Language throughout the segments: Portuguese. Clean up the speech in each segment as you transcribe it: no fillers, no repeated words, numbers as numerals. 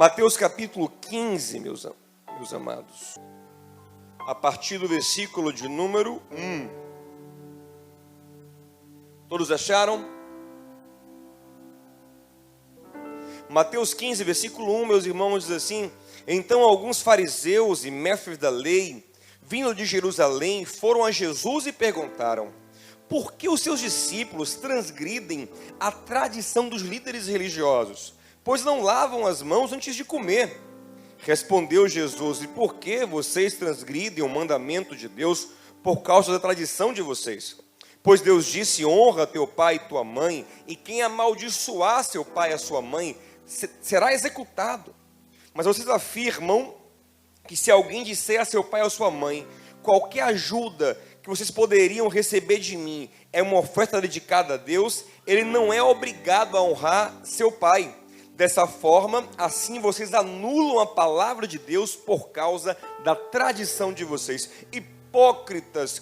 Mateus capítulo 15, meus amados. A partir do versículo de número 1. Todos acharam? Mateus 15, versículo 1, meus irmãos, diz assim: Então alguns fariseus e mestres da lei, vindo de Jerusalém, foram a Jesus e perguntaram: Por que os seus discípulos transgridem a tradição dos líderes religiosos, pois não lavam as mãos antes de comer? Respondeu Jesus: E por que vocês transgridem o mandamento de Deus por causa da tradição de vocês? Pois Deus disse: honra teu pai e tua mãe, e quem amaldiçoar seu pai e a sua mãe será executado. Mas vocês afirmam que se alguém disser a seu pai ou a sua mãe: qualquer ajuda que vocês poderiam receber de mim é uma oferta dedicada a Deus, ele não é obrigado a honrar seu pai. Dessa forma, assim vocês anulam a palavra de Deus por causa da tradição de vocês. Hipócritas,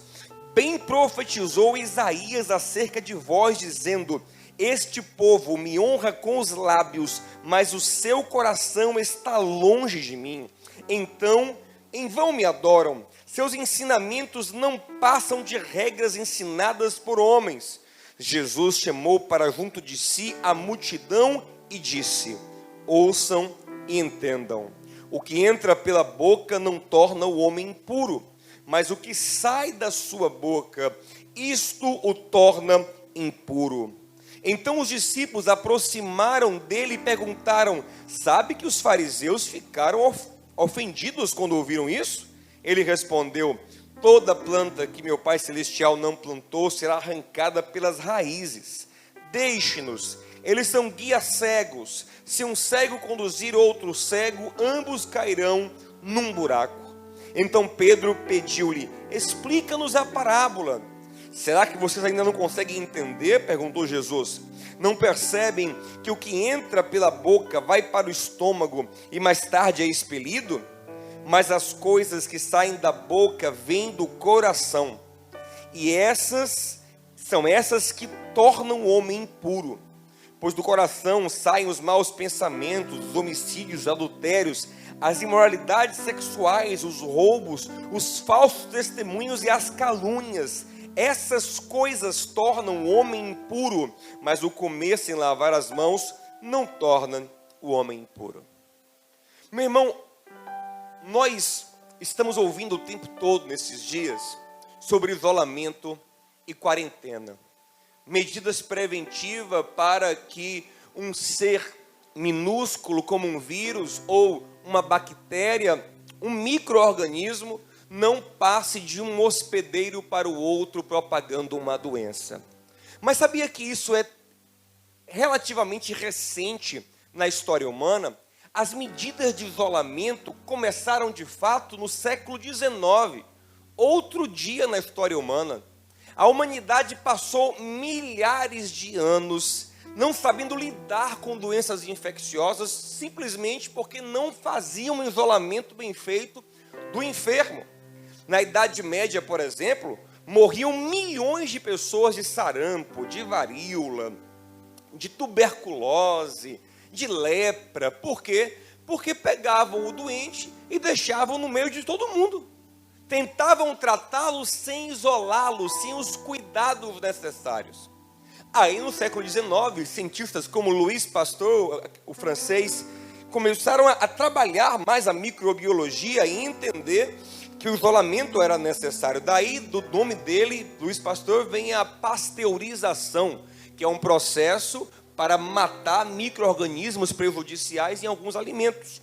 bem profetizou Isaías acerca de vós, dizendo: Este povo me honra com os lábios, mas o seu coração está longe de mim. Então, em vão me adoram. Seus ensinamentos não passam de regras ensinadas por homens. Jesus chamou para junto de si a multidão e disse: ouçam e entendam. O que entra pela boca não torna o homem impuro, mas o que sai da sua boca, isto o torna impuro. Então os discípulos aproximaram dele e perguntaram: sabe que os fariseus ficaram ofendidos quando ouviram isso? Ele respondeu: toda planta que meu Pai Celestial não plantou será arrancada pelas raízes. Deixe-nos, eles são guias cegos. Se um cego conduzir outro cego, ambos cairão num buraco. Então Pedro pediu-lhe: explica-nos a parábola. Será que vocês ainda não conseguem entender? Perguntou Jesus. Não percebem que o que entra pela boca vai para o estômago e mais tarde é expelido? Mas as coisas que saem da boca vêm do coração, e são essas que tornam o homem impuro. Pois do coração saem os maus pensamentos, os homicídios, os adultérios, as imoralidades sexuais, os roubos, os falsos testemunhos e as calúnias. Essas coisas tornam o homem impuro, mas o comer sem lavar as mãos não torna o homem impuro. Meu irmão, nós estamos ouvindo o tempo todo nesses dias sobre isolamento e quarentena. Medidas preventivas para que um ser minúsculo como um vírus ou uma bactéria, um micro-organismo, não passe de um hospedeiro para o outro propagando uma doença. Mas sabia que isso é relativamente recente na história humana? As medidas de isolamento começaram de fato no século XIX, outro dia na história humana. A humanidade passou milhares de anos não sabendo lidar com doenças infecciosas, simplesmente porque não faziam um isolamento bem feito do enfermo. Na Idade Média, por exemplo, morriam milhões de pessoas de sarampo, de varíola, de tuberculose, de lepra. Por quê? Porque pegavam o doente e deixavam no meio de todo mundo. Tentavam tratá-lo sem isolá-lo, sem os cuidados necessários. Aí no século XIX, cientistas como Louis Pasteur, o francês, começaram a trabalhar mais a microbiologia e entender que o isolamento era necessário. Daí do nome dele, Louis Pasteur, vem a pasteurização, que é um processo para matar micro-organismos prejudiciais em alguns alimentos.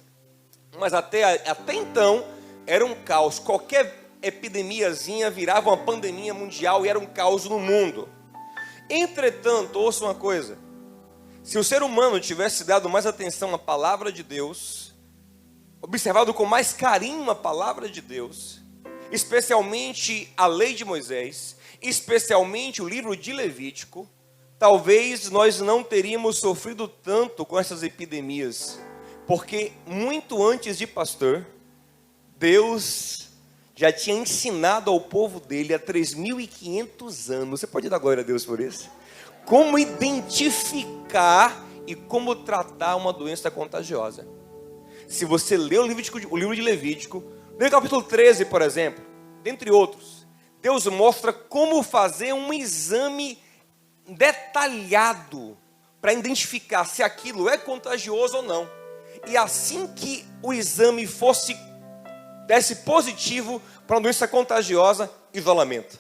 Mas até então era um caos. Qualquer epidemiazinha virava uma pandemia mundial e era um caos no mundo. Entretanto, ouça uma coisa: se o ser humano tivesse dado mais atenção à palavra de Deus, observado com mais carinho a palavra de Deus, especialmente a lei de Moisés, especialmente o livro de Levítico, talvez nós não teríamos sofrido tanto com essas epidemias, porque muito antes de Pasteur, Deus já tinha ensinado ao povo dele há 3.500 anos, você pode dar glória a Deus por isso? Como identificar e como tratar uma doença contagiosa. Se você lê o livro de Levítico, no capítulo 13, por exemplo, dentre outros, Deus mostra como fazer um exame detalhado para identificar se aquilo é contagioso ou não. E assim que o exame desse positivo para uma doença contagiosa, isolamento.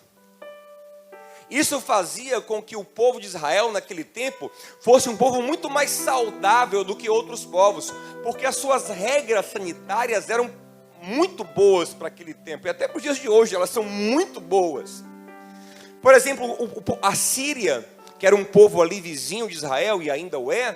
Isso fazia com que o povo de Israel naquele tempo fosse um povo muito mais saudável do que outros povos, porque as suas regras sanitárias eram muito boas para aquele tempo, e até para os dias de hoje elas são muito boas. Por exemplo, a Síria, que era um povo ali vizinho de Israel e ainda o é,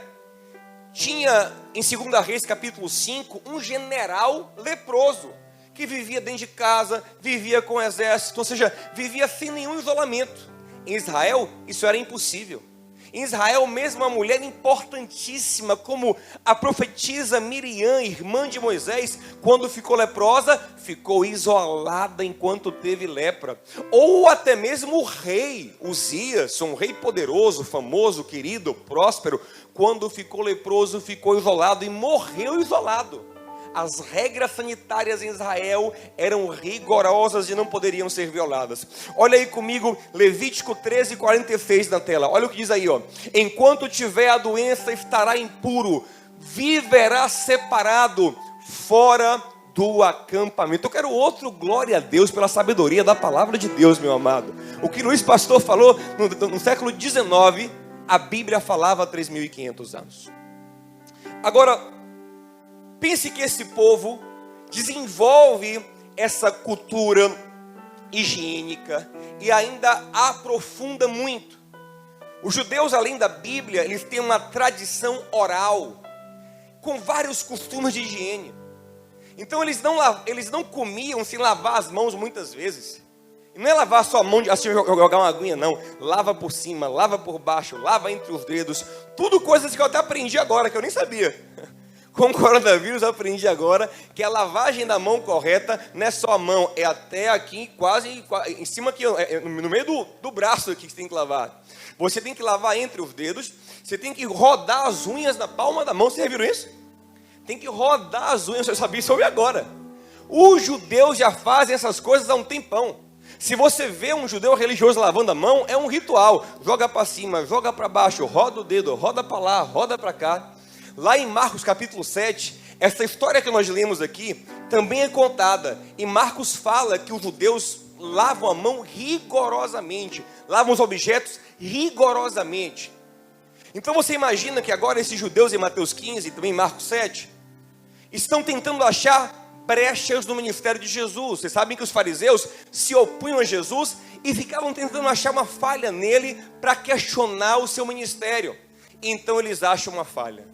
tinha em 2 Reis capítulo 5 um general leproso, que vivia dentro de casa, vivia com o exército, ou seja, vivia sem nenhum isolamento. Em Israel, isso era impossível. Em Israel, mesmo uma mulher importantíssima, como a profetisa Miriam, irmã de Moisés, quando ficou leprosa, ficou isolada enquanto teve lepra. Ou até mesmo o rei Uzias, um rei poderoso, famoso, querido, próspero, quando ficou leproso, ficou isolado e morreu isolado. As regras sanitárias em Israel eram rigorosas e não poderiam ser violadas. Olha aí comigo, Levítico 13:46 na tela. Olha o que diz aí, ó. Enquanto tiver a doença, estará impuro, viverá separado, fora do acampamento. Eu quero outro glória a Deus pela sabedoria da palavra de Deus, meu amado. O que Luiz Pastor falou no século XIX, a Bíblia falava há 3.500 anos. Agora, pense que esse povo desenvolve essa cultura higiênica e ainda aprofunda muito. Os judeus, além da Bíblia, eles têm uma tradição oral, com vários costumes de higiene. Então eles não comiam sem lavar as mãos muitas vezes. E não é lavar só a mão, assim, jogar uma aguinha, não. Lava por cima, lava por baixo, lava entre os dedos. Tudo coisas que eu até aprendi agora, que eu nem sabia. Com o coronavírus eu aprendi agora que a lavagem da mão correta não é só a mão, é até aqui, quase em cima aqui, no meio do braço aqui que você tem que lavar. Você tem que lavar entre os dedos, você tem que rodar as unhas na palma da mão. Vocês já viram isso? Tem que rodar as unhas, eu sabia isso agora. Os judeus já fazem essas coisas há um tempão. Se você vê um judeu religioso lavando a mão, é um ritual. Joga para cima, joga para baixo, roda o dedo, roda para lá, roda para cá. Lá em Marcos capítulo 7, essa história que nós lemos aqui também é contada. E Marcos fala que os judeus lavam a mão rigorosamente, lavam os objetos rigorosamente. Então você imagina que agora esses judeus em Mateus 15 e também em Marcos 7 estão tentando achar brechas no ministério de Jesus. Vocês sabem que os fariseus se opunham a Jesus e ficavam tentando achar uma falha nele para questionar o seu ministério. Então eles acham uma falha.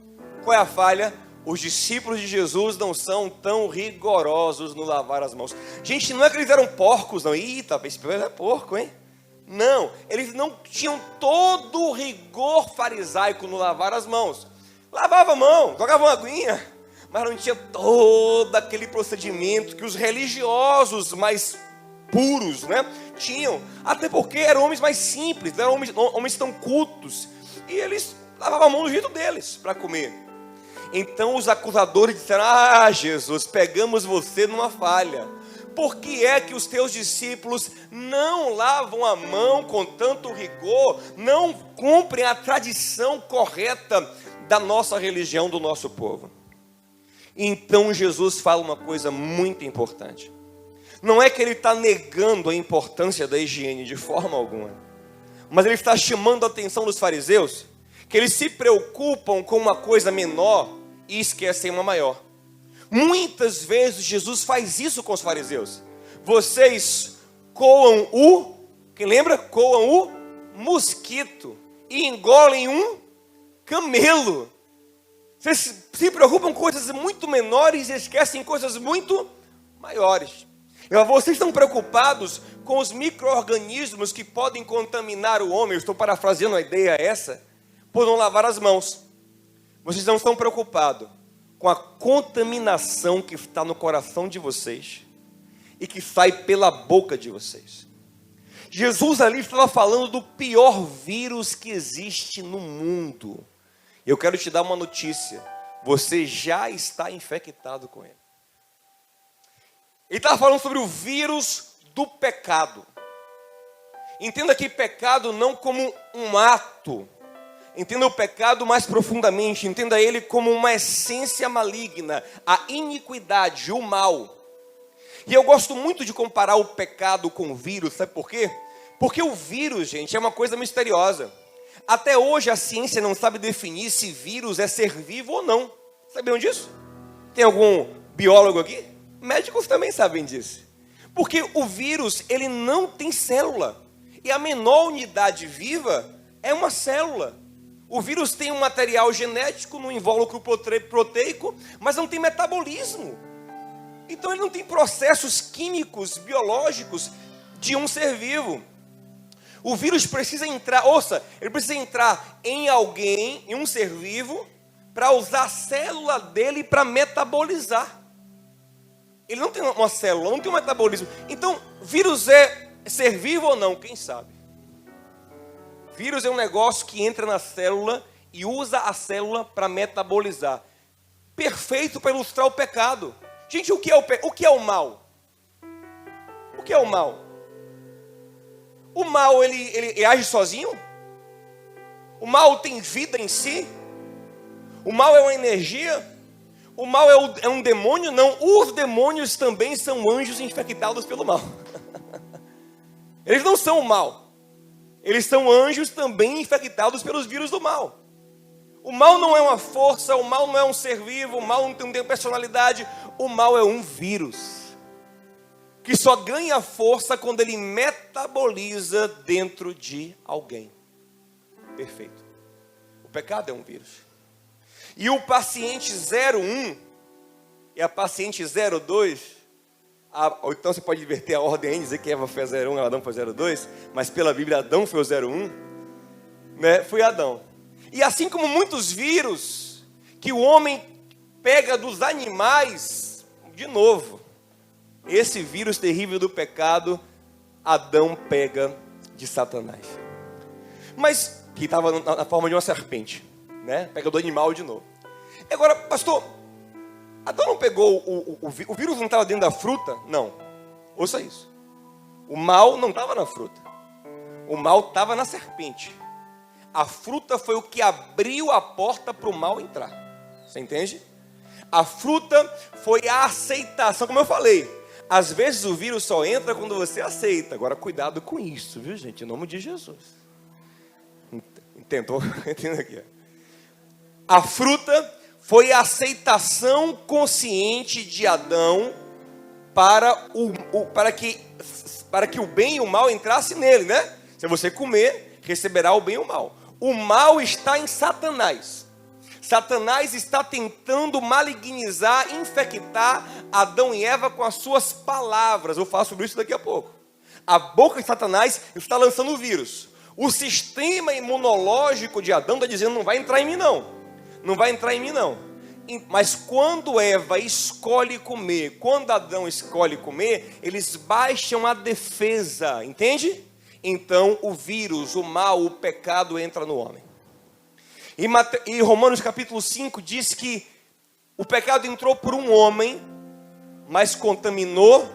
Qual é a falha? Os discípulos de Jesus não são tão rigorosos no lavar as mãos. Gente, não é que eles eram porcos, não. Eita, esse é porco, hein? Não, eles não tinham todo o rigor farisaico no lavar as mãos. Lavava a mão, jogava uma aguinha, mas não tinha todo aquele procedimento que os religiosos mais puros, né, tinham. Até porque eram homens mais simples, eram homens tão cultos. E eles lavavam a mão do jeito deles para comer. Então os acusadores disseram: ah, Jesus, pegamos você numa falha. Por que é que os teus discípulos não lavam a mão com tanto rigor, não cumprem a tradição correta da nossa religião, do nosso povo? Então Jesus fala uma coisa muito importante. Não é que ele está negando a importância da higiene de forma alguma, mas ele está chamando a atenção dos fariseus, que eles se preocupam com uma coisa menor e esquecem uma maior. Muitas vezes Jesus faz isso com os fariseus. Vocês coam quem lembra? Coam o mosquito e engolem um camelo. Vocês se preocupam com coisas muito menores e esquecem coisas muito maiores. Vocês estão preocupados com os micro-organismos que podem contaminar o homem. Eu estou parafraseando a ideia essa, por não lavar as mãos. Vocês não estão preocupados com a contaminação que está no coração de vocês e que sai pela boca de vocês. Jesus ali estava falando do pior vírus que existe no mundo. Eu quero te dar uma notícia: você já está infectado com ele. Ele estava falando sobre o vírus do pecado. Entenda que pecado não como um ato. Entenda o pecado mais profundamente. Entenda ele como uma essência maligna, a iniquidade, o mal. E eu gosto muito de comparar o pecado com o vírus, sabe por quê? Porque o vírus, gente, é uma coisa misteriosa. Até hoje a ciência não sabe definir se vírus é ser vivo ou não. Sabiam disso? Tem algum biólogo aqui? Médicos também sabem disso. Porque o vírus, ele não tem célula. E a menor unidade viva é uma célula. O vírus tem um material genético no invólucro proteico, mas não tem metabolismo. Então ele não tem processos químicos, biológicos de um ser vivo. O vírus precisa entrar, ele precisa entrar em alguém, em um ser vivo, para usar a célula dele para metabolizar. Ele não tem uma célula, não tem um metabolismo. Então, vírus é ser vivo ou não? Quem sabe? Vírus é um negócio que entra na célula e usa a célula para metabolizar. Perfeito para ilustrar o pecado. Gente, o que é o mal? O que é o mal? O mal, ele age sozinho? O mal tem vida em si? O mal é uma energia? O mal é um demônio? Não, os demônios também são anjos infectados pelo mal. Eles não são o mal. Eles são anjos também infectados pelos vírus do mal. O mal não é uma força, o mal não é um ser vivo, o mal não tem personalidade. O mal é um vírus que só ganha força quando ele metaboliza dentro de alguém. Perfeito. O pecado é um vírus. E o paciente 01 e a paciente 02, ou então você pode inverter a ordem e dizer que Eva foi a 01 e Adão foi a 02, mas pela Bíblia Adão foi o 01, né? Foi Adão. E assim como muitos vírus que o homem pega dos animais, de novo, esse vírus terrível do pecado, Adão pega de Satanás. Mas, que estava na forma de uma serpente, né? Pega do animal de novo. Agora, pastor, Adão não pegou, o vírus não estava dentro da fruta? Não. Ouça isso. O mal não estava na fruta. O mal estava na serpente. A fruta foi o que abriu a porta para o mal entrar. Você entende? A fruta foi a aceitação, como eu falei. Às vezes o vírus só entra quando você aceita. Agora cuidado com isso, viu, gente? Em nome de Jesus. Entendeu? Entenda aqui. A fruta foi a aceitação consciente de Adão para que o bem e o mal entrasse nele, né? Se você comer, receberá o bem e o mal. O mal está em Satanás. Satanás está tentando malignizar, infectar Adão e Eva com as suas palavras. Eu falo sobre isso daqui a pouco. A boca de Satanás está lançando o vírus. O sistema imunológico de Adão está dizendo, não vai entrar em mim não. Não vai entrar em mim não. Mas quando Eva escolhe comer, quando Adão escolhe comer, eles baixam a defesa, entende? Então o vírus, o mal, o pecado entra no homem. E Romanos capítulo 5 diz que o pecado entrou por um homem, mas contaminou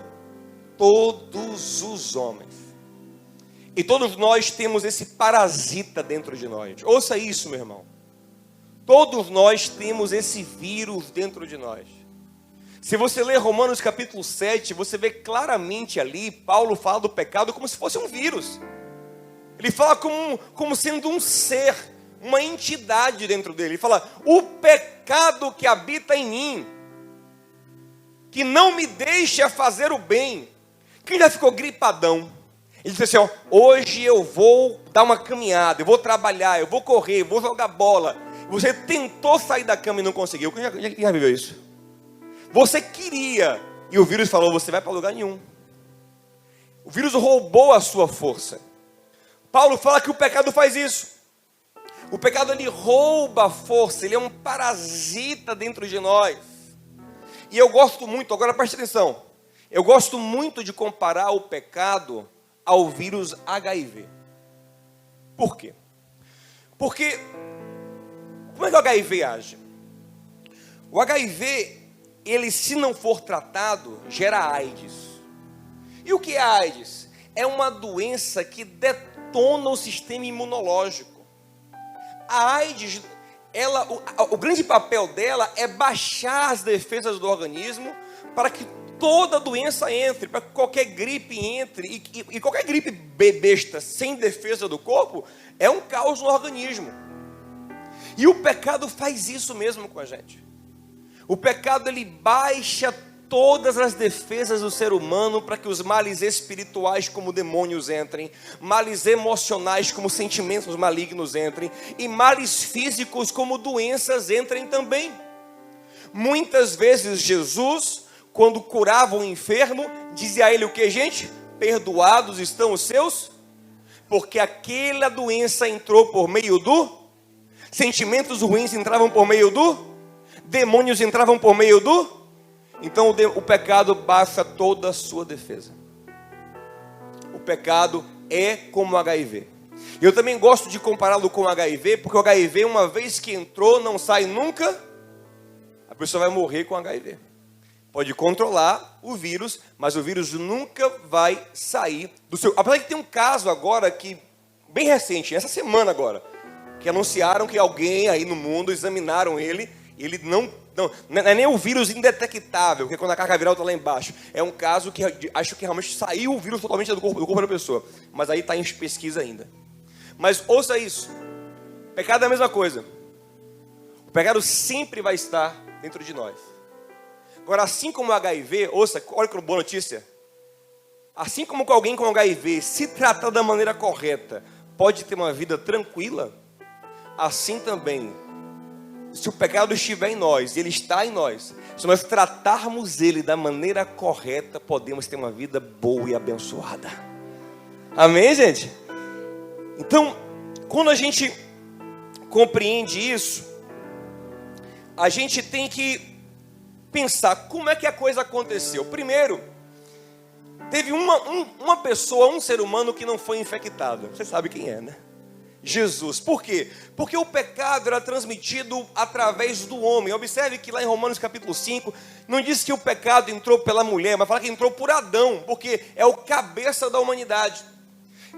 todos os homens. E todos nós temos esse parasita dentro de nós. Ouça isso, meu irmão. Todos nós temos esse vírus dentro de nós. Se você ler Romanos capítulo 7, você vê claramente ali, Paulo fala do pecado como se fosse um vírus. Ele fala como sendo um ser, uma entidade dentro dele. Ele fala, o pecado que habita em mim, que não me deixa fazer o bem. Quem já ficou gripadão? Ele disse assim, ó, hoje eu vou dar uma caminhada, eu vou trabalhar, eu vou correr, eu vou jogar bola. Você tentou sair da cama e não conseguiu. Quem já viveu isso? Você queria, e o vírus falou, você vai para lugar nenhum. O vírus roubou a sua força. Paulo fala que o pecado faz isso. O pecado, ele rouba a força, ele é um parasita dentro de nós. E eu gosto muito, agora preste atenção, eu gosto muito de comparar o pecado ao vírus HIV. Por quê? Porque, como é que o HIV age? O HIV, ele se não for tratado, gera AIDS. E o que é AIDS? É uma doença que detona o sistema imunológico. A AIDS, o grande papel dela é baixar as defesas do organismo para que toda doença entre, para que qualquer gripe entre. E qualquer gripe besta sem defesa do corpo é um caos no organismo. E o pecado faz isso mesmo com a gente. O pecado, ele baixa todas as defesas do ser humano para que os males espirituais como demônios entrem, males emocionais como sentimentos malignos entrem, e males físicos como doenças entrem também. Muitas vezes Jesus, quando curava o enfermo, dizia a ele o que, gente? Perdoados estão os seus, porque aquela doença entrou por meio do, sentimentos ruins entravam por meio do, demônios entravam por meio do, então o pecado baixa toda a sua defesa. O pecado é como o HIV. Eu também gosto de compará-lo com o HIV, porque o HIV, uma vez que entrou, não sai nunca. A pessoa vai morrer com HIV. Pode controlar o vírus, mas o vírus nunca vai sair do seu... Apesar de que tem um caso agora, bem recente, essa semana agora, que anunciaram que alguém aí no mundo examinaram ele, e ele não é nem o vírus indetectável, que é quando a carga viral está lá embaixo. É um caso que acho que realmente saiu o vírus totalmente do corpo da pessoa. Mas aí está em pesquisa ainda. Mas ouça isso. Pecado é a mesma coisa. O pecado sempre vai estar dentro de nós. Agora, assim como o HIV, ouça, olha que boa notícia. Assim como com alguém com HIV, se tratar da maneira correta, pode ter uma vida tranquila, assim também, se o pecado estiver em nós, ele está em nós, se nós tratarmos ele da maneira correta, podemos ter uma vida boa e abençoada. Amém, gente? Então, quando a gente compreende isso, a gente tem que pensar como é que a coisa aconteceu. Primeiro, teve uma pessoa, um ser humano que não foi infectado. Você sabe quem é, né? Jesus. Por quê? Porque o pecado era transmitido através do homem. Observe que lá em Romanos capítulo 5, não diz que o pecado entrou pela mulher, mas fala que entrou por Adão, porque é o cabeça da humanidade.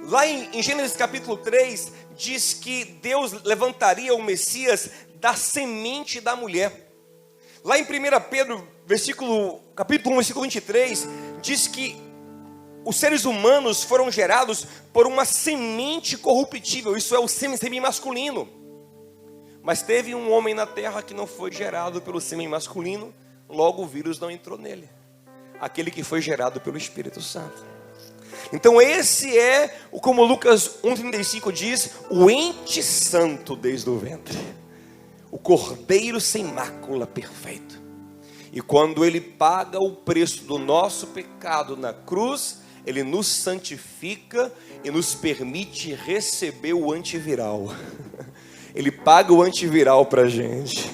Lá em Gênesis capítulo 3, diz que Deus levantaria o Messias da semente da mulher. Lá em 1 Pedro, capítulo 1, versículo 23, diz que os seres humanos foram gerados por uma semente corruptível, isso é o sêmen masculino. Mas teve um homem na terra que não foi gerado pelo sêmen masculino, logo o vírus não entrou nele. Aquele que foi gerado pelo Espírito Santo. Então esse é, como Lucas 1,35 diz, o ente santo desde o ventre. O cordeiro sem mácula perfeito. E quando ele paga o preço do nosso pecado na cruz, ele nos santifica e nos permite receber o antiviral. Ele paga o antiviral para a gente.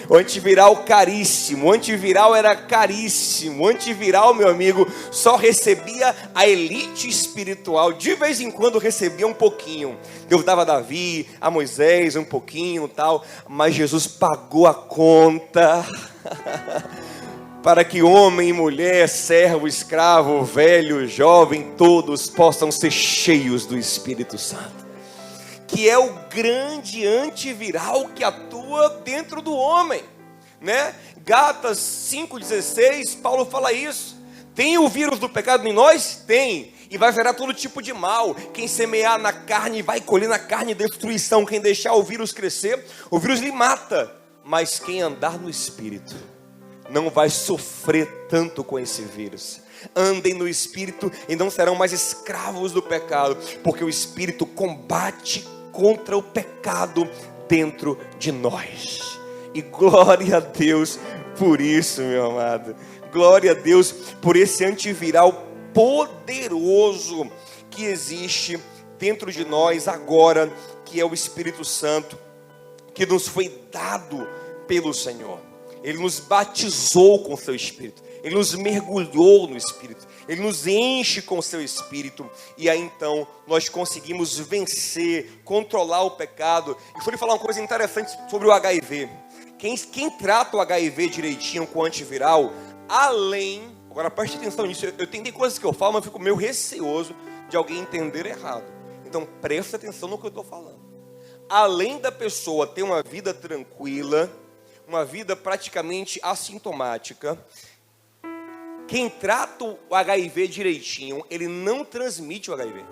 O antiviral caríssimo, o antiviral era caríssimo. O antiviral, meu amigo, só recebia a elite espiritual. De vez em quando recebia um pouquinho. Deus dava a Davi, a Moisés um pouquinho tal. Mas Jesus pagou a conta. Para que homem e mulher, servo, escravo, velho, jovem, todos possam ser cheios do Espírito Santo. Que é o grande antiviral que atua dentro do homem, né? Gálatas 5,16, Paulo fala isso. Tem o vírus do pecado em nós? Tem. E vai gerar todo tipo de mal. Quem semear na carne vai colher na carne destruição. Quem deixar o vírus crescer, o vírus lhe mata. Mas quem andar no Espírito não vai sofrer tanto com esse vírus. Andem no Espírito e não serão mais escravos do pecado, porque o Espírito combate contra o pecado dentro de nós. E glória a Deus por isso, meu amado. Glória a Deus por esse antiviral poderoso que existe dentro de nós agora, que é o Espírito Santo, que nos foi dado pelo Senhor. Ele nos batizou com o seu Espírito. Ele nos mergulhou no Espírito. Ele nos enche com o seu Espírito. E aí então nós conseguimos vencer, controlar o pecado. E foi falar uma coisa interessante sobre o HIV. Quem trata o HIV direitinho com antiviral, além... Agora preste atenção nisso, tem coisas que eu falo, mas eu fico meio receoso de alguém entender errado. Então preste atenção no que eu estou falando. Além da pessoa ter uma vida tranquila, uma vida praticamente assintomática, quem trata o HIV direitinho, ele não transmite o HIV.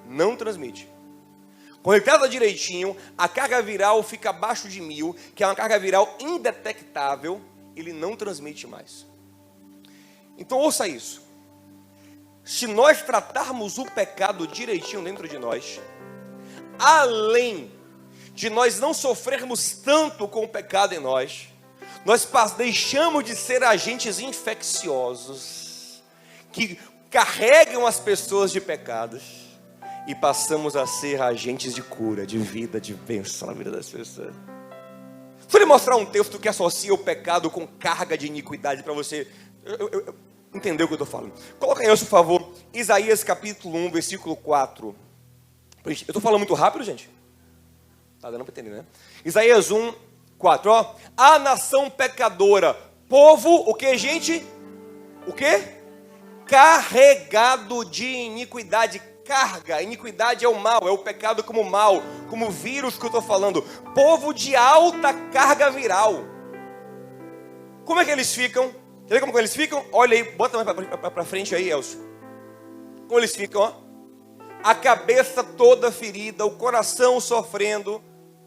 Não transmite. Quando ele trata direitinho, a carga viral fica abaixo de 1000, que é uma carga viral indetectável, ele não transmite mais. Então ouça isso. Se nós tratarmos o pecado direitinho dentro de nós, além de nós não sofrermos tanto com o pecado em nós deixamos de ser agentes infecciosos, que carregam as pessoas de pecados, e passamos a ser agentes de cura, de vida, de bênção na vida das pessoas. Se eu lhe mostrar um texto que associa o pecado com carga de iniquidade para você entender o que eu estou falando. Coloca aí, por favor, Isaías capítulo 1, versículo 4. Eu estou falando muito rápido, gente? Tá dando para entender, né? Isaías 1, 4, ó. A nação pecadora, povo, o que, gente? O que? Carregado de iniquidade. Carga, iniquidade é o mal, é o pecado como mal, como vírus que eu estou falando. Povo de alta carga viral. Como é que eles ficam? Quer ver como eles ficam? Olha aí, bota mais para frente aí, Elcio. Como eles ficam, ó. A cabeça toda ferida, o coração sofrendo,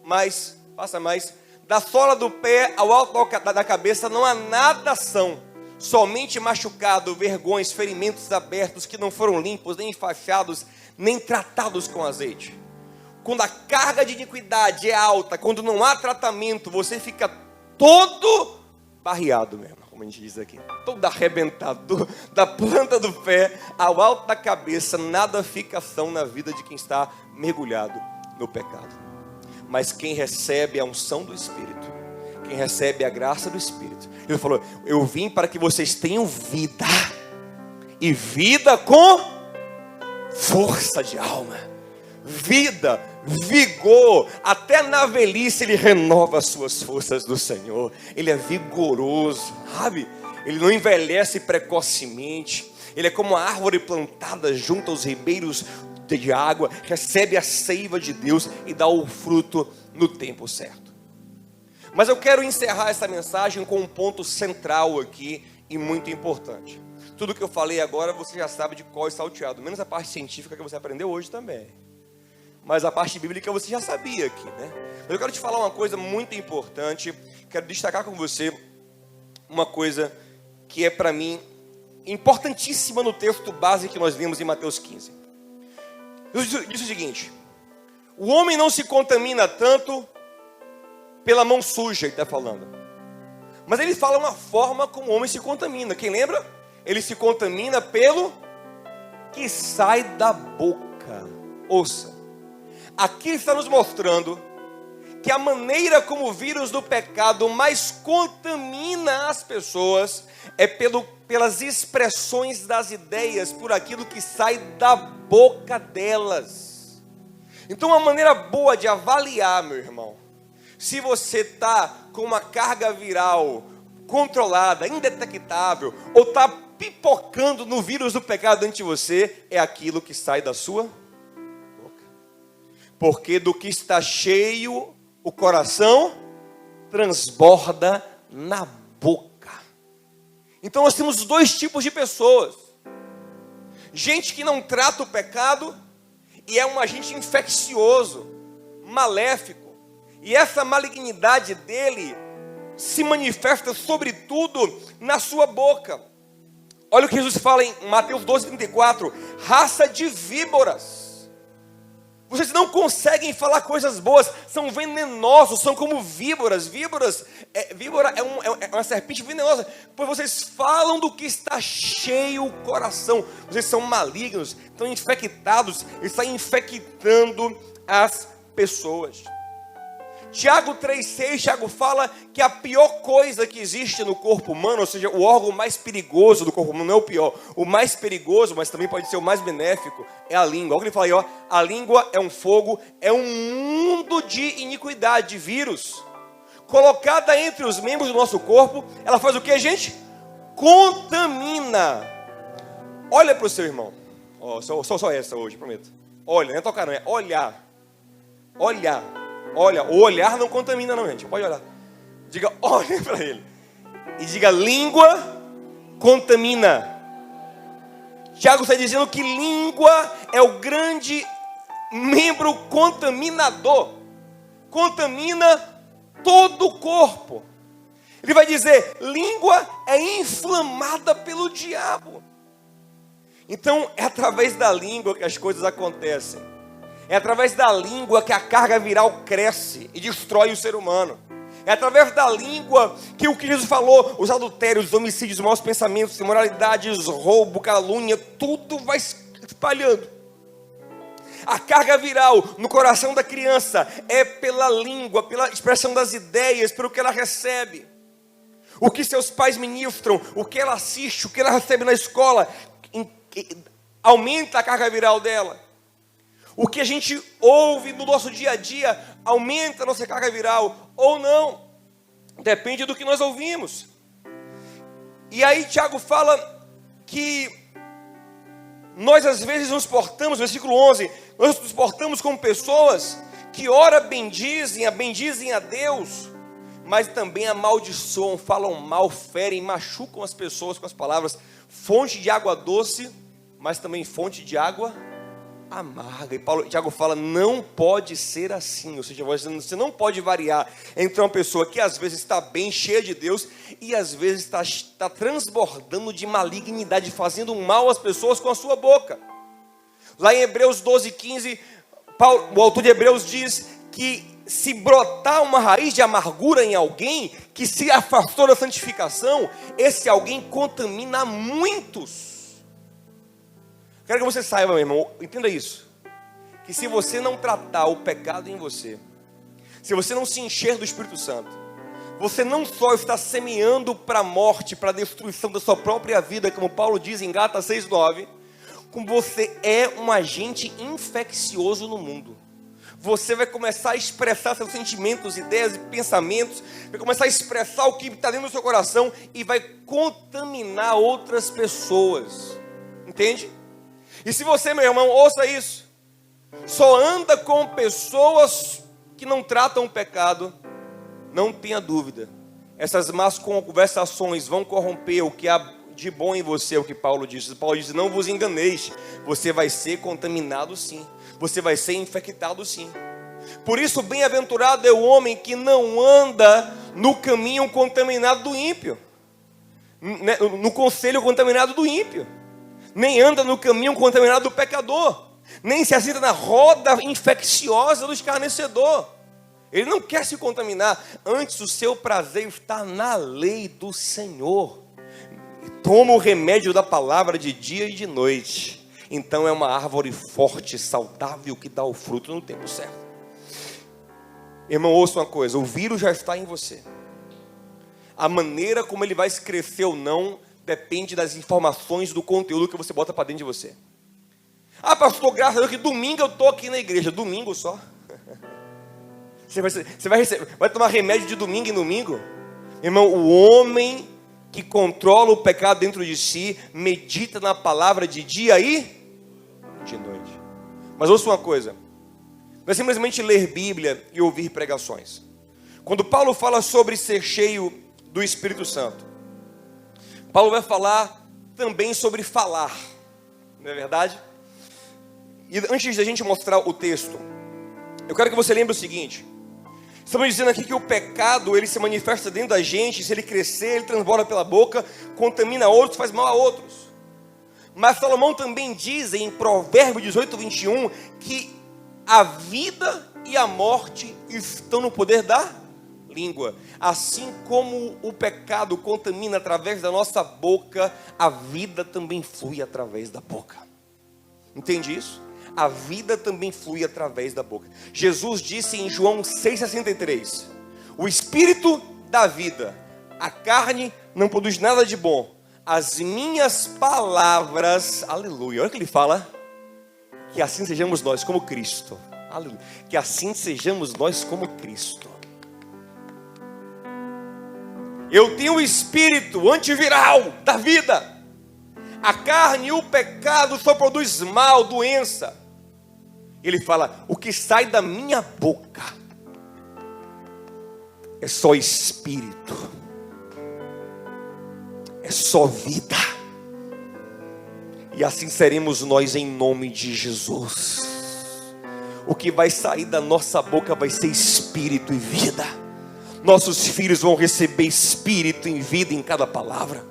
mas, passa mais, da sola do pé ao alto da cabeça não há nada são, somente machucado, vergões, ferimentos abertos que não foram limpos, nem enfaixados, nem tratados com azeite. Quando a carga de iniquidade é alta, quando não há tratamento, você fica todo barreado mesmo, como a gente diz aqui, todo arrebentado, da planta do pé ao alto da cabeça, nada fica são na vida de quem está mergulhado no pecado. Mas quem recebe a unção do Espírito, quem recebe a graça do Espírito, ele falou, eu vim para que vocês tenham vida, e vida com força de alma, vida, vigor, até na velhice ele renova as suas forças do Senhor, ele é vigoroso, sabe? Ele não envelhece precocemente, ele é como uma árvore plantada junto aos ribeiros de água, recebe a seiva de Deus e dá o fruto no tempo certo. Mas eu quero encerrar essa mensagem com um ponto central aqui e muito importante. Tudo que eu falei agora você já sabe de cor e salteado, menos a parte científica que você aprendeu hoje também. Mas a parte bíblica você já sabia aqui, né? Mas eu quero te falar uma coisa muito importante, quero destacar com você uma coisa que é para mim importantíssima no texto base que nós vimos em Mateus 15. Diz o seguinte: o homem não se contamina tanto pela mão suja, ele está falando, mas ele fala uma forma como o homem se contamina. Quem lembra? Ele se contamina pelo que sai da boca. Ouça, aqui ele está nos mostrando que a maneira como o vírus do pecado mais contamina as pessoas é pelas expressões das ideias, por aquilo que sai da boca delas. Então uma maneira boa de avaliar, meu irmão, se você está com uma carga viral controlada, indetectável, ou está pipocando no vírus do pecado dentro de você, é aquilo que sai da sua boca. Porque do que está cheio o coração transborda na boca. Então nós temos dois tipos de pessoas: gente que não trata o pecado e é um agente infeccioso, maléfico, e essa malignidade dele se manifesta sobretudo na sua boca. Olha o que Jesus fala em Mateus 12:34, raça de víboras. Vocês não conseguem falar coisas boas, são venenosos, são como víboras. Víbora é uma serpente venenosa, pois vocês falam do que está cheio o coração. Vocês são malignos, estão infectados, estão infectando as pessoas. Tiago 3,6, Tiago fala que a pior coisa que existe no corpo humano, ou seja, o órgão mais perigoso do corpo humano, não é o pior, o mais perigoso, mas também pode ser o mais benéfico, é a língua. Olha o que ele fala aí, ó, a língua é um fogo, é um mundo de iniquidade, de vírus. colocada entre os membros do nosso corpo, ela faz o que, gente? Contamina. Olha para o seu irmão. Oh, só essa hoje, prometo. Olha, não é tocar não, é olhar. Olhar. Olha, o olhar não contamina não, gente. Pode olhar. Diga, olha para ele. E diga, língua contamina. Tiago está dizendo que língua é o grande membro contaminador. Contamina todo o corpo. Ele vai dizer, língua é inflamada pelo diabo. Então, é através da língua que as coisas acontecem. É através da língua que a carga viral cresce e destrói o ser humano. É através da língua que o que Jesus falou, os adultérios, os homicídios, os maus pensamentos, imoralidades, roubo, calúnia, tudo vai espalhando. A carga viral no coração da criança é pela língua, pela expressão das ideias, pelo que ela recebe. O que seus pais ministram, o que ela assiste, o que ela recebe na escola, aumenta a carga viral dela. O que a gente ouve no nosso dia a dia aumenta a nossa carga viral ou não. Depende do que nós ouvimos. E aí Tiago fala que nós às vezes nos portamos, versículo 11, nós nos portamos como pessoas que ora bendizem a Deus, mas também amaldiçoam, falam mal, ferem, machucam as pessoas com as palavras, fonte de água doce, mas também fonte de água amarga. E Tiago fala, não pode ser assim. Ou seja, você não pode variar entre uma pessoa que às vezes está bem, cheia de Deus, e às vezes está transbordando de malignidade, fazendo mal às pessoas com a sua boca. Lá em Hebreus 12:15, o autor de Hebreus diz que se brotar uma raiz de amargura em alguém que se afastou da santificação, esse alguém contamina muitos. Quero que você saiba, meu irmão, entenda isso, que se você não tratar o pecado em você, se você não se encher do Espírito Santo, você não só está semeando para a morte, para a destruição da sua própria vida, como Paulo diz em Gálatas 6:9, como você é um agente infeccioso no mundo. Você vai começar a expressar seus sentimentos, ideias e pensamentos, vai começar a expressar o que está dentro do seu coração e vai contaminar outras pessoas, entende? E se você, meu irmão, ouça isso, só anda com pessoas que não tratam o pecado, não tenha dúvida, essas más conversações vão corromper o que há de bom em você, é o que Paulo diz. Paulo diz, não vos enganeis, você vai ser contaminado sim, você vai ser infectado sim. Por isso, bem-aventurado é o homem que não anda no caminho contaminado do ímpio, no conselho contaminado do ímpio, nem anda no caminho contaminado do pecador, nem se assenta na roda infecciosa do escarnecedor. Ele não quer se contaminar, antes o seu prazer está na lei do Senhor. Toma o remédio da palavra de dia e de noite. Então é uma árvore forte, saudável, que dá o fruto no tempo certo. Irmão, ouça uma coisa, o vírus já está em você. A maneira como ele vai crescer ou não depende das informações, do conteúdo que você bota para dentro de você. Ah, pastor, graças a Deus que domingo eu estou aqui na igreja. Domingo só? Você vai tomar remédio de domingo em domingo? Irmão, o homem que controla o pecado dentro de si, medita na palavra de dia e de noite. Mas ouça uma coisa, não é simplesmente ler Bíblia e ouvir pregações. Quando Paulo fala sobre ser cheio do Espírito Santo, Paulo vai falar também sobre falar, não é verdade? E antes da gente mostrar o texto, eu quero que você lembre o seguinte: estamos dizendo aqui que o pecado, ele se manifesta dentro da gente, se ele crescer, ele transborda pela boca, contamina outros, faz mal a outros. Mas Salomão também diz em Provérbios 18:21, que a vida e a morte estão no poder da língua. Assim como o pecado contamina através da nossa boca, a vida também flui através da boca. Entende isso? A vida também flui através da boca. Jesus disse em João 6,63, o Espírito dá vida, a carne não produz nada de bom. As minhas palavras, aleluia, olha o que ele fala, que assim sejamos nós como Cristo, aleluia, que assim sejamos nós como Cristo. Eu tenho o espírito antiviral da vida. A carne e o pecado só produz mal, doença. Ele fala: o que sai da minha boca é só espírito, é só vida. E assim seremos nós em nome de Jesus. O que vai sair da nossa boca vai ser espírito e vida. Nossos filhos vão receber espírito e vida em cada palavra.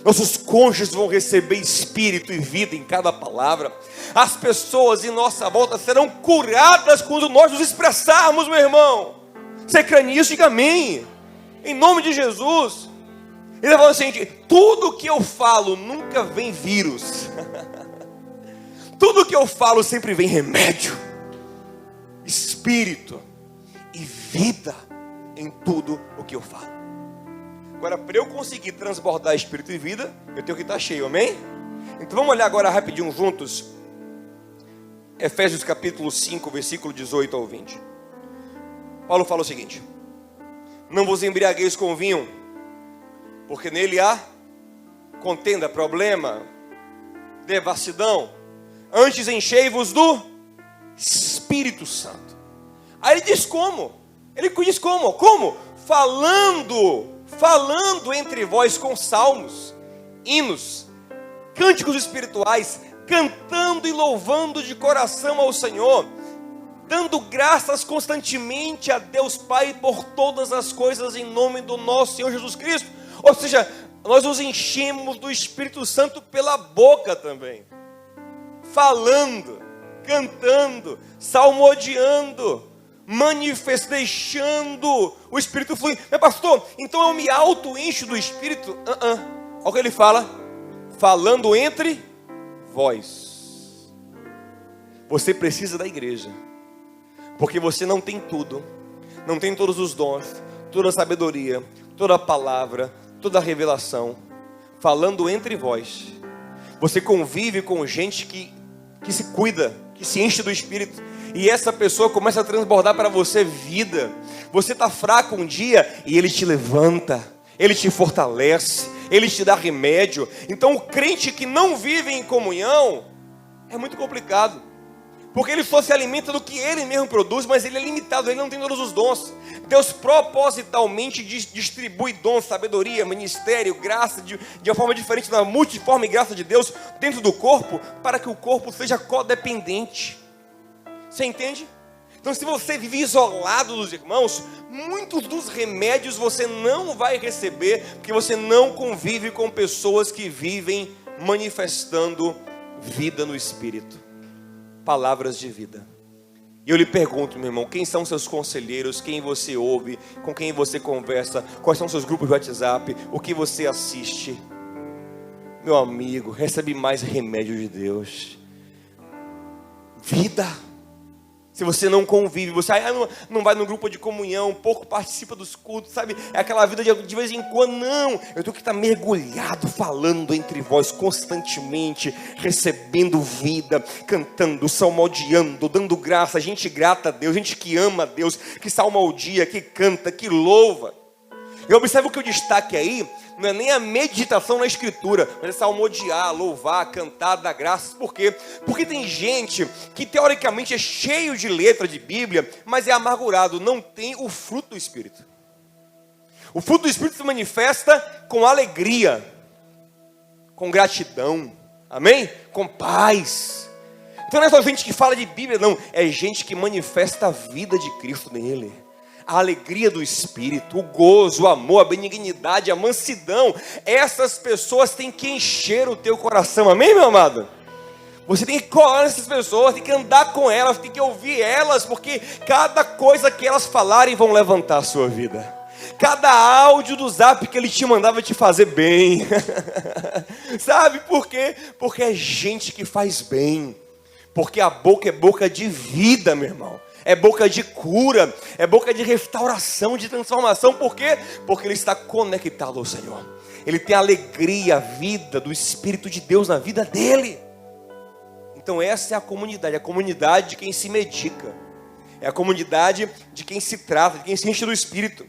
Nossos cônjuges vão receber espírito e vida em cada palavra. As pessoas em nossa volta serão curadas quando nós nos expressarmos, meu irmão. Você crê nisso? Diga amém. Em nome de Jesus. Ele está falando assim: tudo que eu falo nunca vem vírus. Tudo que eu falo sempre vem remédio, espírito e vida em tudo o que eu falo. Agora, para eu conseguir transbordar espírito e vida, eu tenho que estar cheio, amém? Então vamos olhar agora rapidinho juntos Efésios capítulo 5, versículo 18 ao 20. Paulo fala o seguinte: não vos embriagueis com vinho, porque nele há contenda, problema, devassidão. Antes enchei-vos do Espírito Santo. Aí ele diz como? Ele diz como? Como? Falando entre vós com salmos, hinos, cânticos espirituais, cantando e louvando de coração ao Senhor, dando graças constantemente a Deus Pai por todas as coisas em nome do nosso Senhor Jesus Cristo. Ou seja, nós nos enchemos do Espírito Santo pela boca também, falando, cantando, salmodiando, deixando o Espírito fluir. Mas pastor, então eu me auto-encho do Espírito? Olha o que ele fala: falando entre vós. Você precisa da igreja, porque você não tem tudo, não tem todos os dons, toda a sabedoria, toda a palavra, toda a revelação. Falando entre vós, você convive com gente que se cuida, que se enche do Espírito, e essa pessoa começa a transbordar para você vida. Você está fraco um dia e ele te levanta, ele te fortalece, ele te dá remédio. Então o crente que não vive em comunhão é muito complicado, porque ele só se alimenta do que ele mesmo produz, mas ele é limitado, ele não tem todos os dons. Deus propositalmente distribui dons, sabedoria, ministério, graça, de uma forma diferente, da multiforme graça de Deus dentro do corpo, para que o corpo seja codependente. Você entende? Então, se você vive isolado dos irmãos, muitos dos remédios você não vai receber, porque você não convive com pessoas que vivem manifestando vida no Espírito, palavras de vida. E eu lhe pergunto, meu irmão, quem são seus conselheiros? Quem você ouve? Com quem você conversa? Quais são seus grupos de WhatsApp? O que você assiste? Meu amigo, recebe mais remédio de Deus, vida. Se você não convive, você não vai no grupo de comunhão, pouco participa dos cultos, sabe? É aquela vida de vez em quando. Não, eu tenho que estar mergulhado, falando entre vós constantemente, recebendo vida, cantando, salmodiando, dando graça. Gente grata a Deus, gente que ama a Deus, que salmodia, que canta, que louva. Eu observo que o destaque aí não é nem a meditação na escritura, mas é salmodiar, louvar, cantar, dar graças. Por quê? Porque tem gente que teoricamente é cheio de letra de Bíblia, mas é amargurado, não tem o fruto do Espírito. O fruto do Espírito se manifesta com alegria, com gratidão, amém? Com paz. Então não é só gente que fala de Bíblia, não, é gente que manifesta a vida de Cristo nele. A alegria do Espírito, o gozo, o amor, a benignidade, a mansidão. Essas pessoas têm que encher o teu coração, amém, meu amado? Você tem que colar nessas pessoas, tem que andar com elas, tem que ouvir elas, porque cada coisa que elas falarem vão levantar a sua vida. Cada áudio do zap que ele te mandava te fazer bem. Sabe por quê? Porque é gente que faz bem. Porque a boca é boca de vida, meu irmão. É boca de cura, é boca de restauração, de transformação. Por quê? Porque ele está conectado ao Senhor. Ele tem a alegria, a vida do Espírito de Deus na vida dele. Então essa é a comunidade de quem se medica. É a comunidade de quem se trata, de quem se enche do Espírito.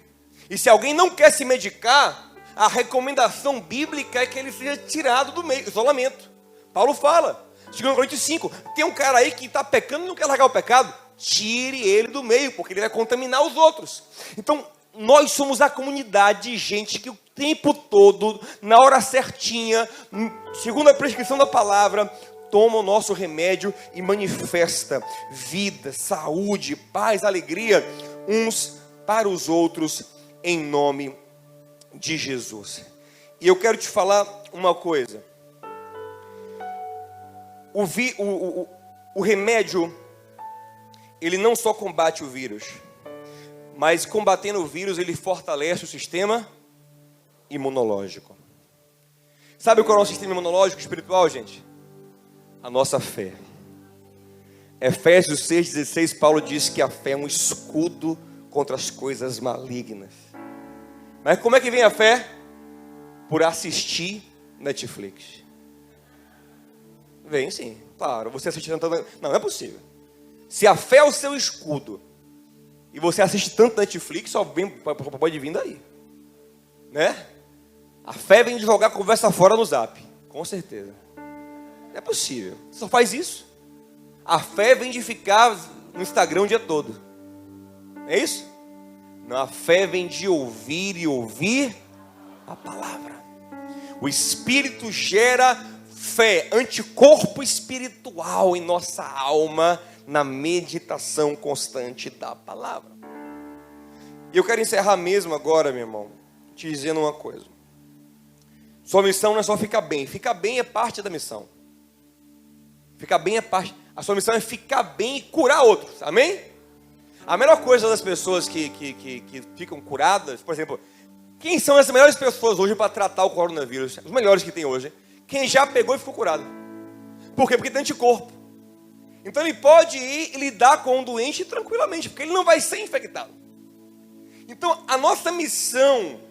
E se alguém não quer se medicar, a recomendação bíblica é que ele seja tirado do meio, isolamento. Paulo fala, 2 Coríntios 5, tem um cara aí que está pecando e não quer largar o pecado, tire ele do meio, porque ele vai contaminar os outros. Então, nós somos a comunidade de gente que o tempo todo, na hora certinha, segundo a prescrição da palavra, toma o nosso remédio e manifesta vida, saúde, paz, alegria, uns para os outros, em nome de Jesus. E eu quero te falar uma coisa. O remédio, ele não só combate o vírus, mas combatendo o vírus, ele fortalece o sistema imunológico. Sabe qual é o nosso sistema imunológico espiritual, gente? A nossa fé. Efésios 6,16, Paulo diz que a fé é um escudo contra as coisas malignas. Mas como é que vem a fé? Por assistir Netflix. Vem sim, claro. Você assiste tanto... Não é possível. Se a fé é o seu escudo, e você assiste tanto Netflix, só pode vir daí. Né? A fé vem de jogar conversa fora no Zap. Com certeza. Não é possível. Você só faz isso. A fé vem de ficar no Instagram o dia todo. É isso? Não, a fé vem de ouvir e ouvir a palavra. O Espírito gera fé, anticorpo espiritual em nossa alma, na meditação constante da palavra. E eu quero encerrar mesmo agora, meu irmão, te dizendo uma coisa. Sua missão não é só ficar bem. Ficar bem é parte da missão. Ficar bem é parte. A sua missão é ficar bem e curar outros. Amém? A melhor coisa das pessoas que ficam curadas, por exemplo, quem são as melhores pessoas hoje para tratar o coronavírus? Os melhores que tem hoje. Quem já pegou e ficou curado. Por quê? Porque tem anticorpo. Então ele pode ir e lidar com o doente tranquilamente, porque ele não vai ser infectado. Então a nossa missão,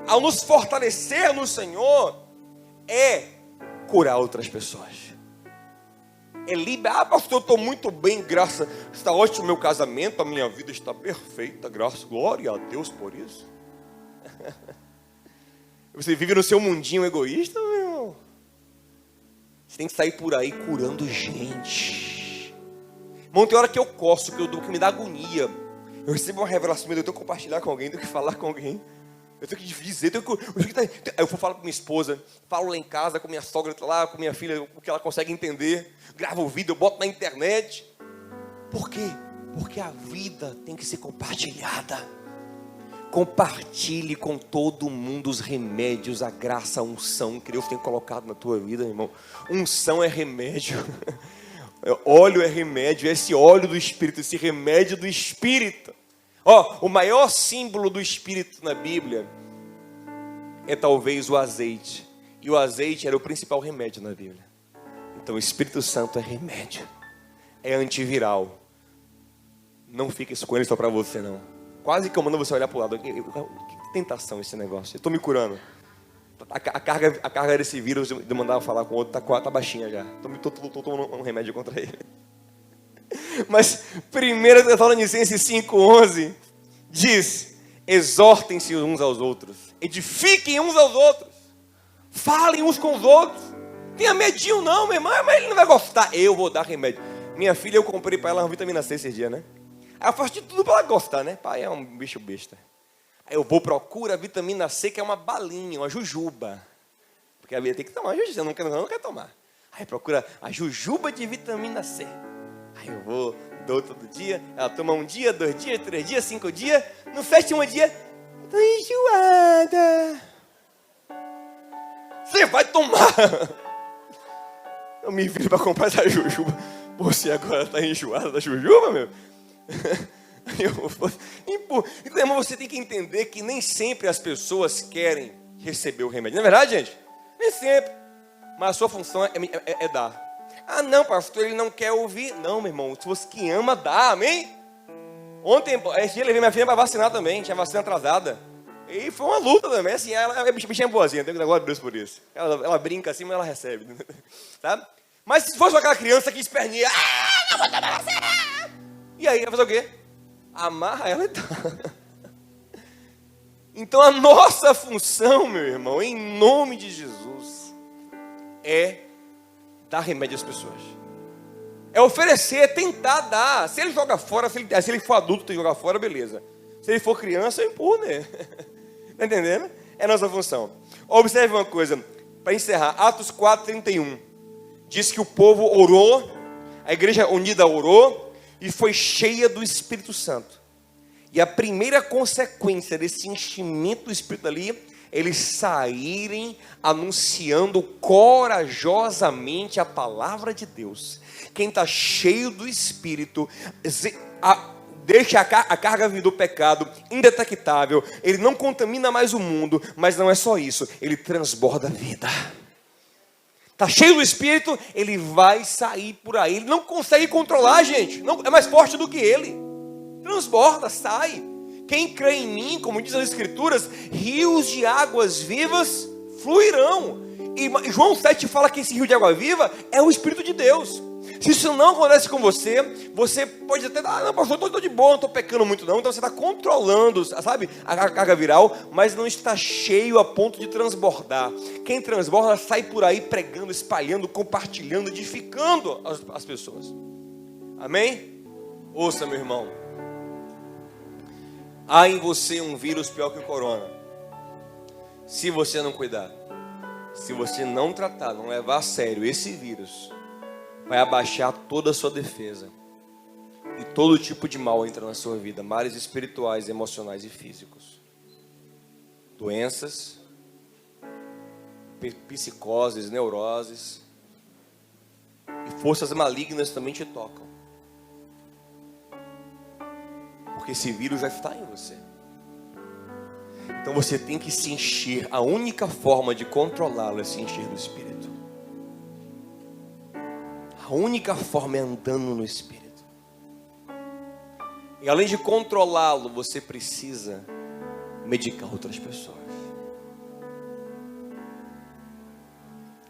ao nos fortalecer no Senhor, é curar outras pessoas. É liberar. Pastor, eu estou muito bem, graças. Está ótimo o meu casamento, a minha vida está perfeita, graças, glória a Deus por isso. Você vive no seu mundinho egoísta, meu irmão? Você tem que sair por aí curando gente. Irmão, tem hora que eu coço, que me dá agonia. Eu recebo uma revelação, eu tenho que compartilhar com alguém, tenho que falar com alguém. Eu tenho que dizer, eu vou falar com minha esposa, falo lá em casa com minha sogra, lá com minha filha, o que ela consegue entender. Gravo o vídeo, eu boto na internet. Por quê? Porque a vida tem que ser compartilhada. Compartilhe com todo mundo os remédios, a graça, a unção que Deus tem colocado na tua vida, irmão. Unção é remédio. Óleo é remédio, esse óleo do Espírito, esse remédio do Espírito. O maior símbolo do Espírito na Bíblia é talvez o azeite. E o azeite era o principal remédio na Bíblia. Então o Espírito Santo é remédio. É antiviral. Não fica isso com ele só para você não. Quase que eu mando você olhar para o lado. Que tentação esse negócio. Eu estou me curando. A carga desse vírus de mandar falar com o outro tá baixinha já. Estou tomando um remédio contra ele. Mas 1 Tessalonicenses 5,11 diz: exortem-se uns aos outros, edifiquem uns aos outros, falem uns com os outros. Tenha medinho não, meu irmão, mas ele não vai gostar. Eu vou dar remédio. Minha filha, eu comprei para ela uma vitamina C esses dias, né? Aí eu faço de tudo para ela gostar, né? Pai é um bicho besta. Aí eu vou, procura a vitamina C, que é uma balinha, uma jujuba. Porque a Bia tem que tomar jujuba, você não quer tomar. Aí procura a jujuba de vitamina C. Aí eu vou, dou todo dia, ela toma 1 dia, 2 dias, 3 dias, 5 dias. No 7º dia, tô enjoada. Você vai tomar. Eu me viro para comprar essa jujuba. Você agora está enjoada da jujuba, meu? Então, irmão, você tem que entender que nem sempre as pessoas querem receber o remédio. Não é verdade, gente? Nem sempre. Mas a sua função é dar. Ah, não, pastor, ele não quer ouvir. Não, meu irmão, se você que ama, dá, amém? Ontem, esse dia eu levei minha filha para vacinar também, tinha vacina atrasada. E foi uma luta também, assim, ela é bichinha boazinha, tenho que dar glória a Deus por isso. Ela brinca assim, mas ela recebe, sabe? Mas se fosse aquela criança que esperneia, não vou tomar vacina! E aí, vai fazer o quê? Amarra ela e tá. Então a nossa função, meu irmão, em nome de Jesus, é dar remédio às pessoas. É oferecer, é tentar dar. Se ele joga fora, se ele for adulto, tem que jogar fora, beleza. Se ele for criança, eu empurro, né? Está entendendo? É a nossa função. Observe uma coisa, para encerrar. Atos 4:31. Diz que o povo orou, a igreja unida orou e foi cheia do Espírito Santo. E a primeira consequência desse enchimento do Espírito ali, eles saírem anunciando corajosamente a palavra de Deus. Quem está cheio do Espírito, deixa a carga do pecado indetectável, ele não contamina mais o mundo, mas não é só isso, ele transborda a vida. Está cheio do Espírito, ele vai sair por aí. Ele não consegue controlar, gente. Não, é mais forte do que ele. Transborda, sai. Quem crê em mim, como diz as Escrituras, rios de águas vivas fluirão. E João 7 fala que esse rio de água viva é o Espírito de Deus. Se isso não acontece com você, você pode até, não, pastor, estou de boa, não estou pecando muito não. Então você está controlando, sabe, a carga viral, mas não está cheio a ponto de transbordar. Quem transborda sai por aí pregando, espalhando, compartilhando, edificando as pessoas. Amém? Ouça, meu irmão. Há em você um vírus pior que o corona. Se você não cuidar, se você não tratar, não levar a sério esse vírus, vai abaixar toda a sua defesa. E todo tipo de mal entra na sua vida. Males espirituais, emocionais e físicos. Doenças, psicoses, neuroses. E forças malignas também te tocam. Porque esse vírus já está em você. Então você tem que se encher. A única forma de controlá-lo é se encher do Espírito. A única forma é andando no Espírito. E além de controlá-lo, você precisa medicar outras pessoas.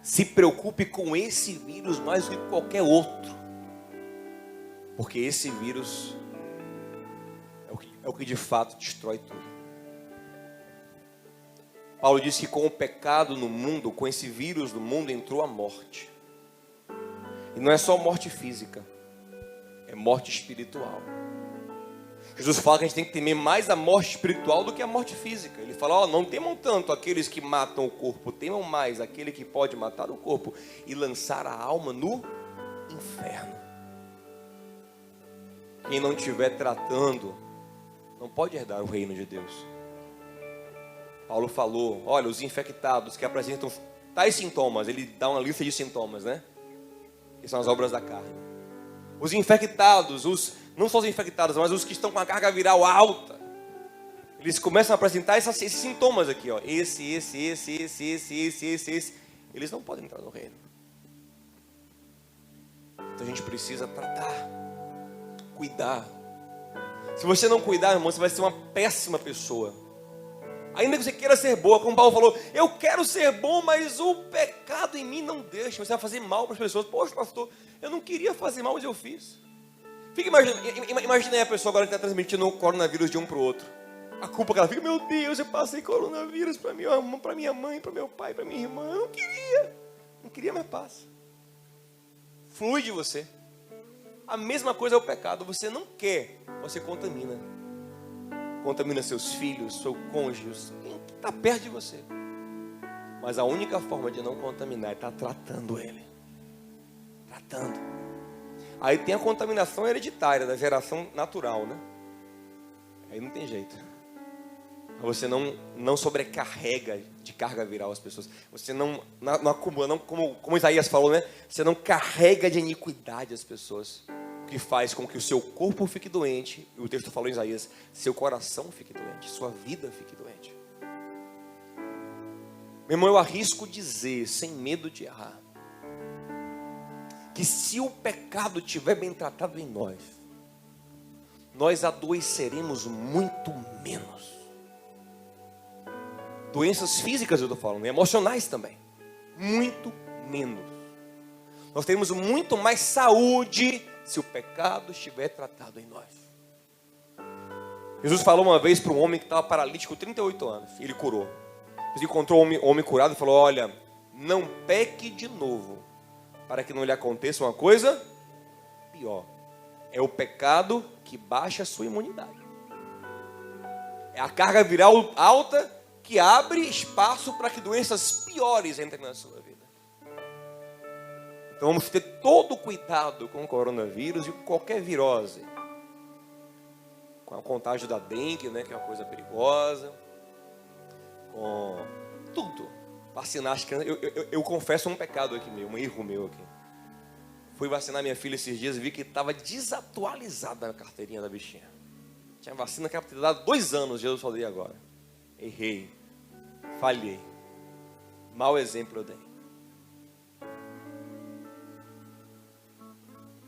Se preocupe com esse vírus mais do que qualquer outro. Porque esse vírus é o que de fato destrói tudo. Paulo disse que com o pecado no mundo, com esse vírus no mundo, entrou a morte. E não é só morte física, é morte espiritual. Jesus fala que a gente tem que temer mais a morte espiritual do que a morte física. Ele fala, não temam tanto aqueles que matam o corpo, temam mais aquele que pode matar o corpo e lançar a alma no inferno. Quem não estiver tratando, não pode herdar o reino de Deus. Paulo falou, olha, os infectados que apresentam tais sintomas, ele dá uma lista de sintomas, né? Que são as obras da carne. Os infectados, não só os infectados, mas os que estão com a carga viral alta, eles começam a apresentar esses sintomas aqui, ó. Esse. Eles não podem entrar no reino. Então a gente precisa tratar, cuidar. Se você não cuidar, irmão, você vai ser uma péssima pessoa. Ainda que você queira ser boa, como Paulo falou, eu quero ser bom, mas o pecado em mim não deixa. Você vai fazer mal para as pessoas. Poxa, pastor, eu não queria fazer mal, mas eu fiz. Fica imaginando aí a pessoa agora que está transmitindo o coronavírus de um para o outro. A culpa que ela fica, meu Deus, eu passei coronavírus para minha mãe, para meu pai, para minha irmã. Eu não queria, mas passa. Flui de você. A mesma coisa é o pecado. Você não quer, você contamina. Contamina seus filhos, seu cônjuge, quem está perto de você. Mas a única forma de não contaminar é estar tratando ele. Tratando. Aí tem a contaminação hereditária, da geração natural, né? Aí não tem jeito. Você não sobrecarrega de carga viral as pessoas. Você não acumula, como Isaías falou, né? Você não carrega de iniquidade as pessoas. O que faz com que o seu corpo fique doente, e o texto falou em Isaías, seu coração fique doente, sua vida fique doente. Meu irmão, eu arrisco dizer, sem medo de errar, que se o pecado estiver bem tratado em nós adoeceremos muito menos. Doenças físicas eu estou falando, emocionais também, muito menos. Nós teremos muito mais saúde se o pecado estiver tratado em nós. Jesus falou uma vez para um homem que estava paralítico 38 anos. Ele curou. Ele encontrou um homem curado e falou: olha, não peque de novo, para que não lhe aconteça uma coisa pior. É o pecado que baixa a sua imunidade. É a carga viral alta que abre espaço para que doenças piores entrem na sua vida. Então vamos ter todo o cuidado com o coronavírus e com qualquer virose. Com a contágio da dengue, né, que é uma coisa perigosa. Com tudo. Vacinar as crianças. Eu confesso um pecado aqui meu, um erro meu aqui. Fui vacinar minha filha esses dias e vi que estava desatualizada a carteirinha da bichinha. Tinha vacina que era para ter dado 2 anos, Jesus falou agora. Errei. Falhei. Mau exemplo eu dei.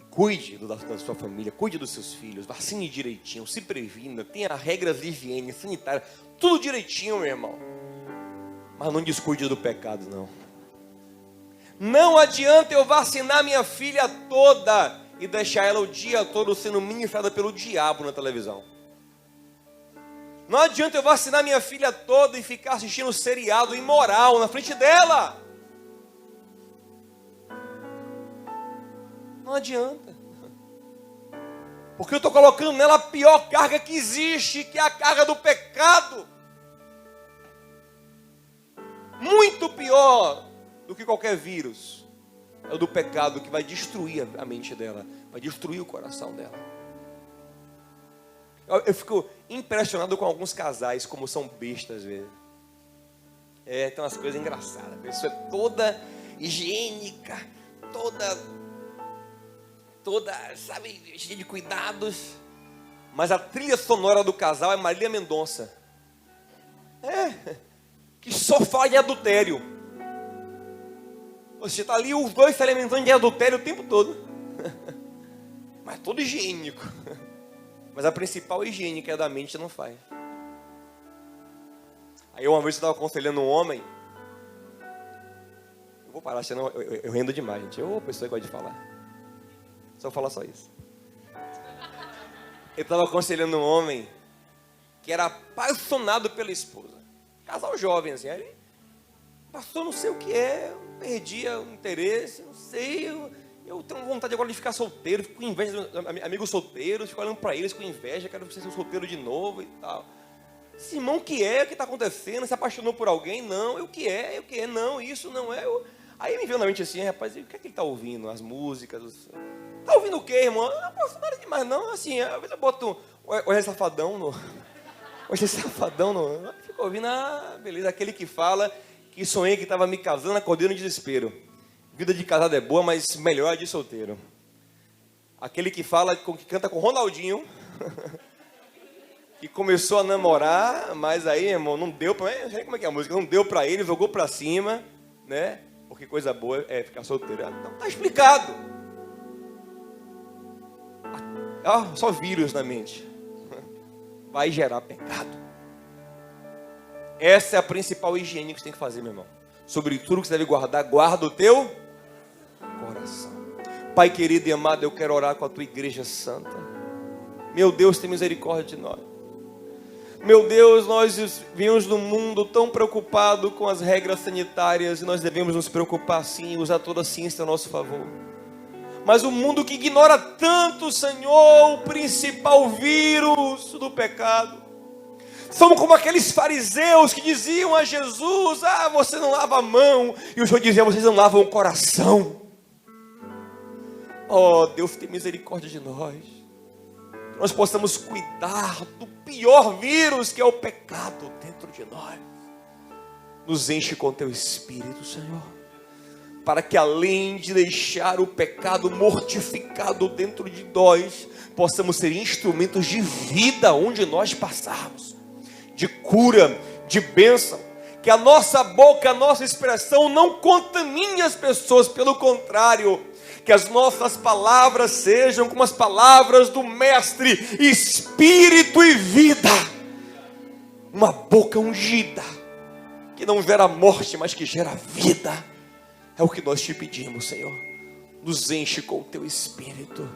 Cuide da sua família, cuide dos seus filhos, vacine direitinho, se previna, tenha regras de higiene, sanitária, tudo direitinho, meu irmão. Mas não descuide do pecado, não. Não adianta eu vacinar minha filha toda e deixar ela o dia todo sendo ministrada pelo diabo na televisão. Não adianta eu vacinar minha filha toda e ficar assistindo seriado imoral na frente dela. Não adianta. Porque eu estou colocando nela a pior carga que existe, que é a carga do pecado. Muito pior do que qualquer vírus. É o do pecado que vai destruir a mente dela, vai destruir o coração dela. Eu fico impressionado com alguns casais, como são bestas às vezes. Tem umas coisas engraçadas. A pessoa é toda higiênica, toda, sabe, cheia de cuidados. Mas a trilha sonora do casal é Marília Mendonça. Que só fala de adultério. Você está ali, os dois se alimentando de adultério o tempo todo. Mas todo higiênico. Mas a principal higiene que é da mente não faz. Aí uma vez eu estava aconselhando um homem. Eu vou parar, senão eu rendo demais, gente. Eu pessoa que gosta de falar. Só falar só isso. Eu estava aconselhando um homem que era apaixonado pela esposa. Casal jovem, assim. Aí ele passou não sei o que perdia o interesse, não sei. Eu tenho vontade agora de ficar solteiro, fico com inveja dos amigos solteiros, fico olhando para eles com inveja, quero ser solteiro de novo e tal. Esse irmão, o que está acontecendo? Se apaixonou por alguém? Não. O que é? Não, isso não é. Aí me veio na mente assim, rapaz, o que é que ele está ouvindo? As músicas, Tá ouvindo o quê, irmão? Não posso nada demais, não. Assim, às vezes eu boto o Safadão no... Hoje Safadão no... Fico ouvindo, beleza, aquele que fala que sonhei que estava me casando, acordei no desespero. Vida de casado é boa, mas melhor é de solteiro. Aquele que fala, que canta com Ronaldinho, que começou a namorar, mas aí, irmão, não deu para... Não sei como é que é a música, não deu para ele, jogou para cima, né? Porque coisa boa é ficar solteiro. Então tá explicado. Só vírus na mente. Vai gerar pecado. Essa é a principal higiene que você tem que fazer, meu irmão. Sobre tudo que você deve guardar, guarda o teu coração. Pai querido e amado, eu quero orar com a tua igreja santa. Meu Deus, tem misericórdia de nós. Meu Deus, nós vivemos num mundo tão preocupado com as regras sanitárias e nós devemos nos preocupar sim, usar toda a ciência a nosso favor. Mas o mundo que ignora tanto, Senhor, o principal vírus do pecado. Somos como aqueles fariseus que diziam a Jesus: você não lava a mão. E o Senhor dizia: vocês não lavam o coração. Oh, Deus, tem misericórdia de nós. Que nós possamos cuidar do pior vírus que é o pecado dentro de nós. Nos enche com teu Espírito, Senhor, para que além de deixar o pecado mortificado dentro de nós, possamos ser instrumentos de vida onde nós passarmos, de cura, de bênção. Que a nossa boca, a nossa expressão não contamine as pessoas, pelo contrário, que as nossas palavras sejam como as palavras do Mestre, Espírito e vida. Uma boca ungida, que não gera morte, mas que gera vida. É o que nós te pedimos, Senhor. Nos enche com o teu Espírito.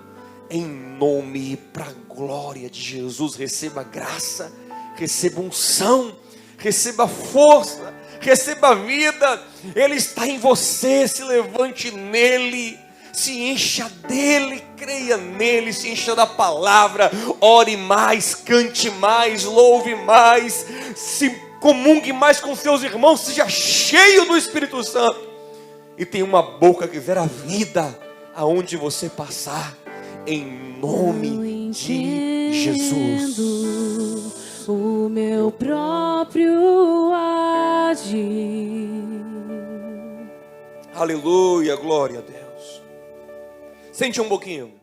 Em nome e para a glória de Jesus, receba graça, receba unção, receba força, receba vida. Ele está em você, se levante nele, se encha dele, creia nele, se encha da palavra, ore mais, cante mais, louve mais, se comungue mais com seus irmãos, seja cheio do Espírito Santo e tenha uma boca que verá vida aonde você passar, em nome de Jesus. O meu próprio agir. Aleluia, glória a Deus. Sente um pouquinho.